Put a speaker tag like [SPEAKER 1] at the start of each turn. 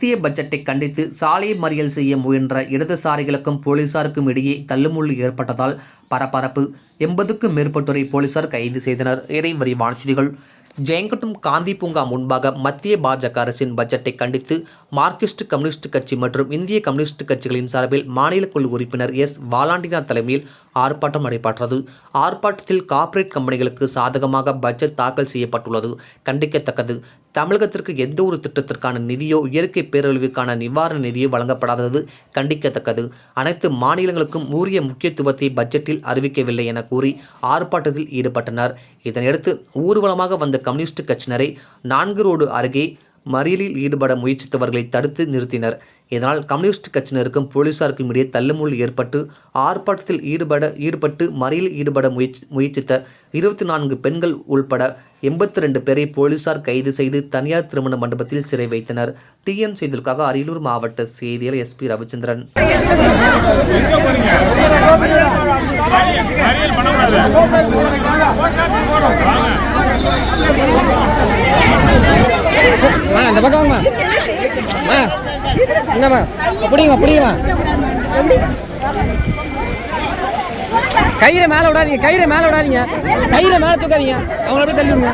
[SPEAKER 1] மத்திய பட்ஜெட்டை கண்டித்து சாலை மறியல் செய்ய முயன்ற இடதுசாரிகளுக்கும் போலீசாருக்கும் இடையே தள்ளுமுள்ளு ஏற்பட்டதால் பரபரப்பு. 80க்கும் மேற்பட்டோரை போலீசார் கைது செய்தனர். விரிவான செய்திகள். ஜெயங்கொண்டம் காந்தி பூங்கா முன்பாக மத்திய பாஜக அரசின் பட்ஜெட்டை கண்டித்து மார்க்சிஸ்ட் கம்யூனிஸ்ட் கட்சி மற்றும் இந்திய கம்யூனிஸ்ட் கட்சிகளின் சார்பில் மாநில குழு உறுப்பினர் எஸ். வாலாண்டினார் தலைமையில் ஆர்ப்பாட்டம் நடைபெற்றது. ஆர்ப்பாட்டத்தில் கார்ப்பரேட் கம்பெனிகளுக்கு சாதகமாக பட்ஜெட் தாக்கல் செய்யப்பட்டுள்ளது. கண்டிக்கத்தக்கது. தமிழகத்திற்கு எந்த ஒரு திட்டத்திற்கான நிதியோ இயற்கை பேரழிவுக்கான நிவாரண நிதியோ வழங்கப்படாதது கண்டிக்கத்தக்கது. அனைத்து மாநிலங்களுக்கும் உரிய முக்கியத்துவத்தை பட்ஜெட்டில் அறிவிக்கவில்லை என கூறி ஆர்ப்பாட்டத்தில் ஈடுபட்டனர். இதனையடுத்து ஊர்வலமாக வந்த கம்யூனிஸ்ட் கட்சியினரை 4 ரோடு அருகே மறியலில் ஈடுபட முயற்சித்தவர்களை தடுத்து நிறுத்தினர். இதனால் கம்யூனிஸ்ட் கட்சியினருக்கும் போலீசாருக்கும் இடையே தள்ளுமுள்ளு ஏற்பட்டு ஆர்ப்பாட்டத்தில் ஈடுபட்டு மறியலில் ஈடுபட முயற்சித்த 24 பெண்கள் உள்பட 82 பேரை போலீசார் கைது செய்து தனியார் திருமண மண்டபத்தில் சிறை வைத்தனர். டிஎன் செய்திகளுக்காக அரியலூர் மாவட்ட செய்தியாளர் எஸ்பி ரவிச்சந்திரன்.
[SPEAKER 2] இந்த பக்கம் வாங்கம்மா. என்னம்மா பிடிங்கம்மா. கயிறை மேலே விடாதீங்க, கயிறை மேலே தூக்காதீங்க, அவங்கள அப்படியே தள்ளி விடுங்க.